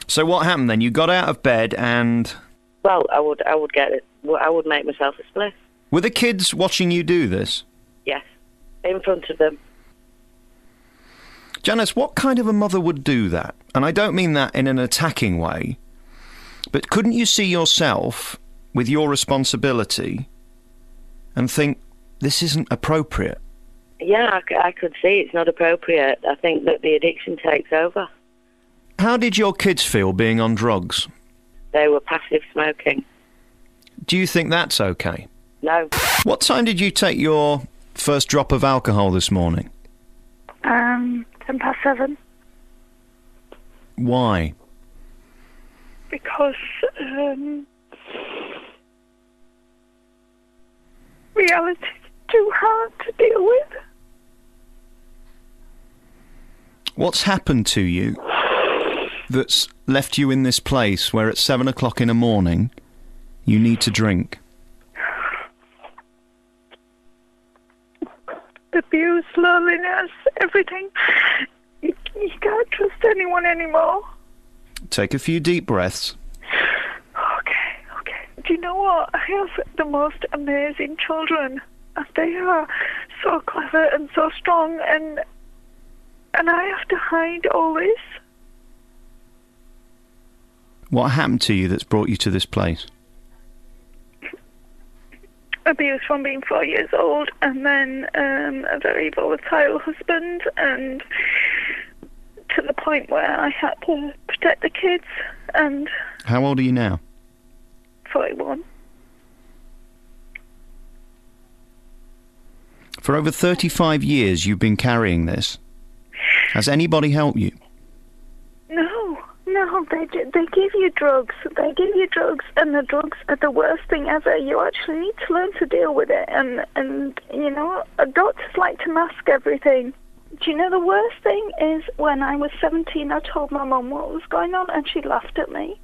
So what happened then? You got out of bed and... Well, I would get it. I would make myself a spliff. Were the kids watching you do this? Yes, in front of them. Janice, what kind of a mother would do that? And I don't mean that in an attacking way, but couldn't you see yourself with your responsibility and think, this isn't appropriate? Yeah, I could see it's not appropriate. I think that the addiction takes over. How did your kids feel being on drugs? They were passive smoking. Do you think that's okay? No. What time did you take your first drop of alcohol this morning? 7:10. Why? Because reality is too hard to deal with. What's happened to you that's left you in this place where at 7 o'clock in the morning you need to drink? Abuse, loneliness, everything. You can't trust anyone anymore. Take a few deep breaths. Okay. Do you know what? I have the most amazing children. They are so clever and so strong, and I have to hide all this. What happened to you that's brought you to this place? Abuse from being 4 years old, and then a very volatile husband, and to the point where I had to protect the kids. And how old are you now? 41. For over 35 years you've been carrying this. Has anybody helped you? No, they give you drugs. They give you drugs, and the drugs are the worst thing ever. You actually need to learn to deal with it, and you know, doctors like to mask everything. Do you know the worst thing is when I was 17, I told my mum what was going on, and she laughed at me.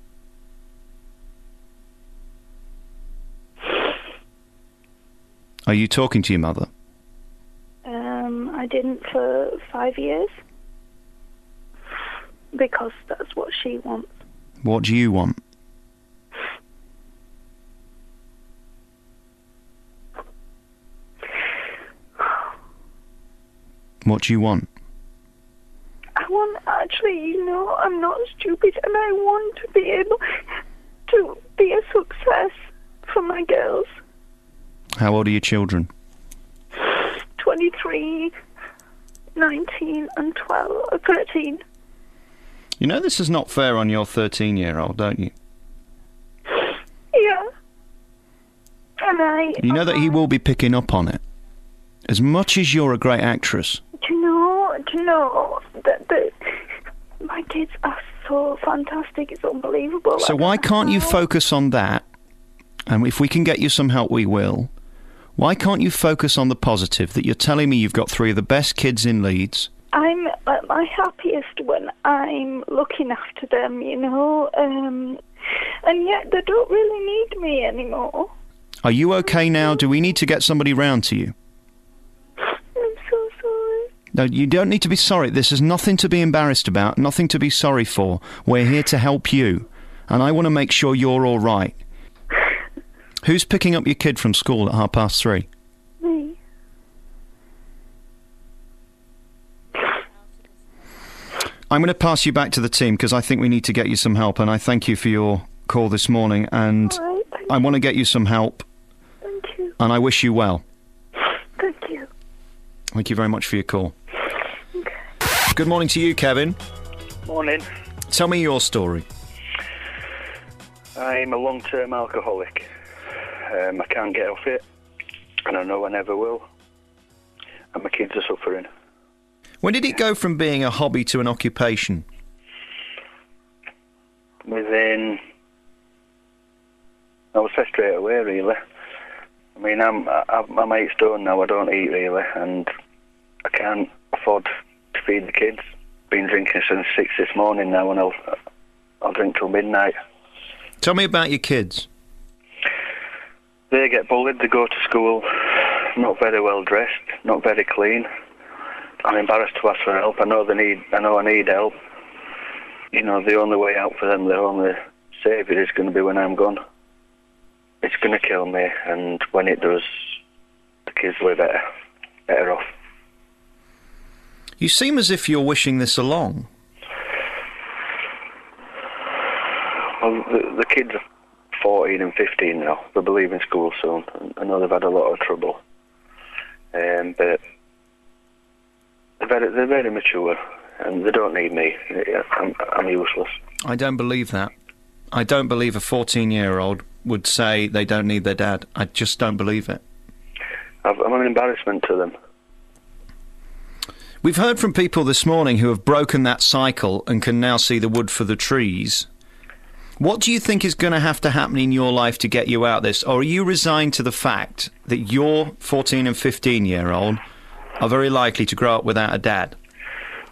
Are you talking to your mother? I didn't for 5 years. Because that's what she wants. What do you want? What do you want? I want, actually, you know, I'm not stupid, and I want to be able to be a success for my girls. How old are your children? 23, 19, and 13. You know this is not fair on your 13-year-old, don't you? Yeah. And you know that he will be picking up on it. As much as you're a great actress. Do you know that my kids are so fantastic, it's unbelievable. So why can't you focus on that? And if we can get you some help, we will. Why can't you focus on the positive, that you're telling me you've got 3 of the best kids in Leeds? I'm at my happiest when I'm looking after them, you know, and yet they don't really need me anymore. Are you okay now? Do we need to get somebody round to you? I'm so sorry. No, you don't need to be sorry. This is nothing to be embarrassed about, nothing to be sorry for. We're here to help you, and I want to make sure you're all right. Who's picking up your kid from school at 3:30? Me. I'm going to pass you back to the team because I think we need to get you some help, and I thank you for your call this morning, and All right, I want to get you some help. Thank you. And I wish you well. Thank you. Thank you very much for your call. Okay. Good morning to you, Kevin. Morning. Tell me your story. I'm a long-term alcoholic. I can't get off it, and I know I never will. And my kids are suffering. When did it go from being a hobby to an occupation? I would say straight away, really. I mean, I'm 8 stone now. I don't eat really, and I can't afford to feed the kids. Been drinking since 6 this morning now, and I'll drink till midnight. Tell me about your kids. They get bullied. They go to school not very well dressed, not very clean. I'm embarrassed to ask for help. I know I need help. you know, the only way out for them, their only saviour is going to be when I'm gone. It's going to kill me, and when it does, the kids will be better off. You seem as if you're wishing this along. Well, the kids are 14 and 15 now. They'll be leaving school soon. I know they've had a lot of trouble. But they're very mature, and they don't need me. I'm useless. I don't believe that. I don't believe a 14-year-old would say they don't need their dad. I just don't believe it. I'm an embarrassment to them. We've heard from people this morning who have broken that cycle and can now see the wood for the trees. What do you think is going to have to happen in your life to get you out of this? Or are you resigned to the fact that your 14 and 15-year-old are very likely to grow up without a dad?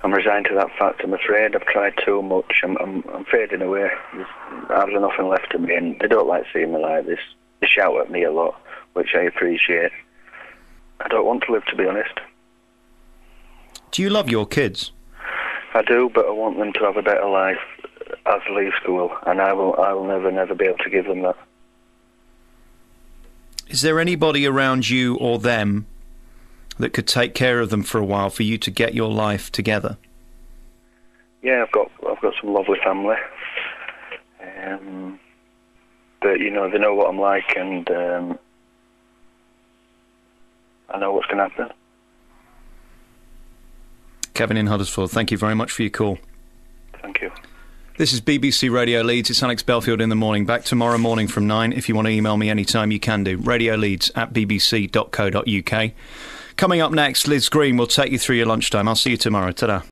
I'm resigned to that fact. I'm afraid I've tried too much. I'm fading away. There's hardly nothing left of me, and they don't like seeing me like this. They shout at me a lot, which I appreciate. I don't want to live, to be honest. Do you love your kids? I do, but I want them to have a better life as they leave school, and I will never be able to give them that. Is there anybody around you or them that could take care of them for a while for you to get your life together? Yeah, I've got some lovely family, but you know, they know what I'm like, and I know what's going to happen. Kevin in Huddersfield, thank you very much for your call. Thank you. This is BBC Radio Leeds. It's Alex Belfield in the morning. Back tomorrow morning from 9. If you want to email me anytime, you can do. radioleeds@bbc.co.uk. Coming up next, Liz Green will take you through your lunchtime. I'll see you tomorrow. Ta-da.